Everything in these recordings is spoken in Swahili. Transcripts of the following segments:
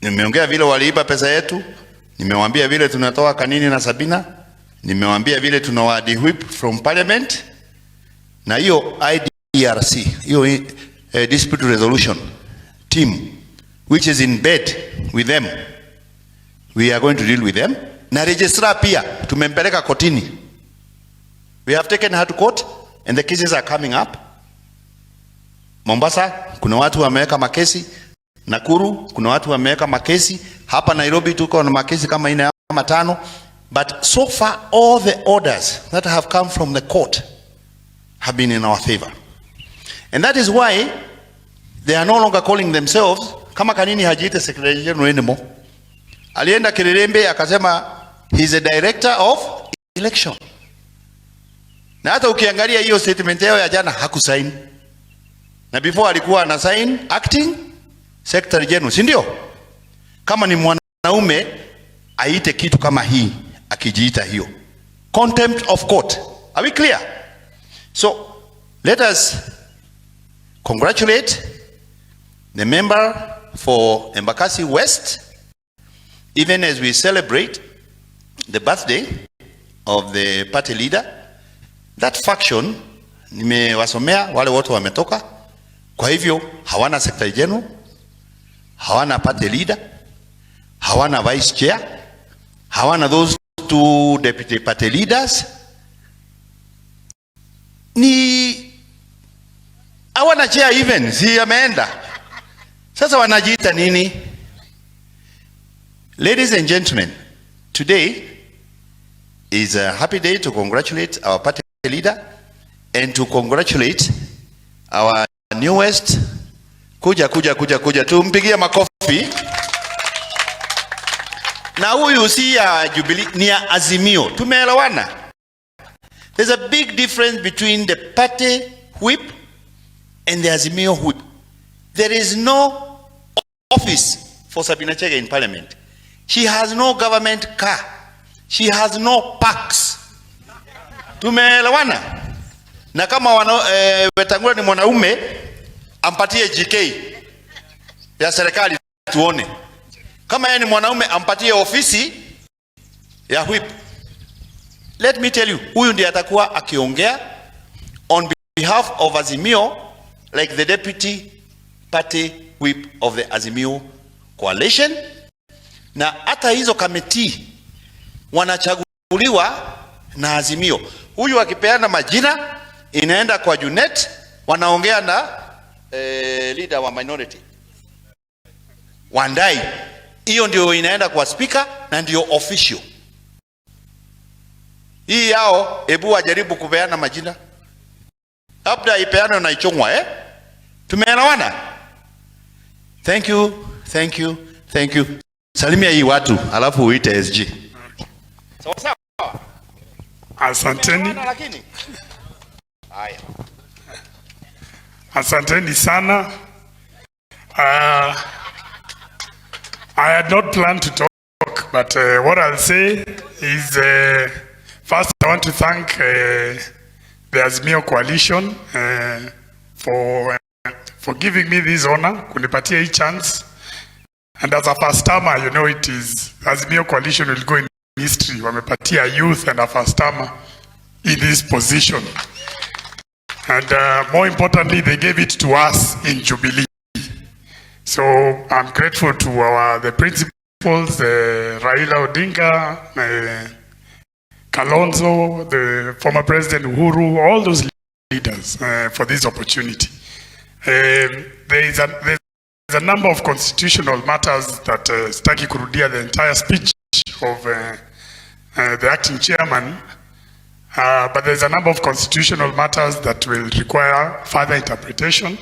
Nimeongea vile waliiba pesa yetu, nimewaambia vile tunatoa Kanini na Sabina, nimewaambia vile tunawadi whip from parliament, na hiyo IDRC, hiyo dispute resolution team which is in bed with them, we are going to deal with them. Na registrar pia tumempeleka kotini. We have taken her to court and the cases are coming up. Mombasa kuna watu wameweka makesi, Nakuru kuna watu wameweka makesi, hapa Nairobi tuko na makesi kama 4 ama 5, but so far all the orders that have come from the court have been in our favor. And that is why they are no longer calling themselves, kama Kanini hajiita secretary general anymore. Alienda Kirerembe akasema he is a director of election. Na hata ukiangalia hiyo statement yao ya jana hakusaini. Na before alikuwa ana sign acting secretary general, si ndio? Kama ni mwanaume aite kitu kama hii akijiita hiyo. Contempt of court. Are we clear? So let us congratulate the member for Embakasi West, even as we celebrate the birthday of the party leader. That faction, nimewasomea wale wote wametoka. Kwa hivyo hawana secretary general, hawana party leader, hawana vice chair, hawana those 2 deputy party leaders. Ni hawana chair even, si ameenda. Sasa wanajiita nini? Ladies and gentlemen, today is a happy day to congratulate our party leader and to congratulate our newest. Kuja tumpigie makofi. Na huyu si ya Jubilee, ni ya Azimio. Tumeelewana. There's a big difference between the party whip and the Azimio whip. There is no office for Sabina Chege in parliament. She has no government car. She has no parks. Tumeelewana? Na kama Wetangula ni mwanaume, ampatie GK ya serikali tuone. Kama yeye ni mwanaume, ampatie ofisi ya whip. Let me tell you, huyu ndiye atakuwa akiongea on behalf of Azimio like the deputy party whip of the Azimio coalition. Na hata hizo kamiti wanachaguliwa na Azimio. Huyu akipeana majina inaenda kwa Junet, wanaongea na leader wa minority Wandai. Hiyo ndio inaenda kwa speaker na ndio official. Hii yao hebu wajaribu kupeana majina. Labda ipeane na ichongwa Tumeelewana? Thank you. Salimia hii watu alafu uite SG. Sawa. Asanteni. Asanteni sana. I had not planned to talk, but what I'll say is first I want to thank the Azimio coalition for giving me this honor, kunipatia hii chance. And as a first timer, you know, it is Azimio coalition will go in history. Wamepatia youth and a first timer in this position. And more importantly, they gave it to us in Jubilee. So I'm grateful to the principals, Raila Odinga, Kalonzo, the former President Uhuru, all those leaders for this opportunity. There's a number of constitutional matters that sitaki kurudia the entire speech of the acting chairman, but there's a number of constitutional matters that will require further interpretation.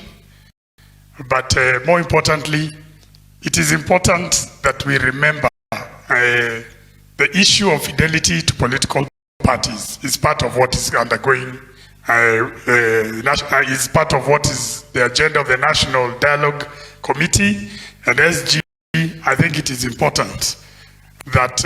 But more importantly, it is important that we remember the issue of fidelity to political parties is part of what is undergoing, is part of what is the agenda of the National Dialogue Committee and SG. I think it is important that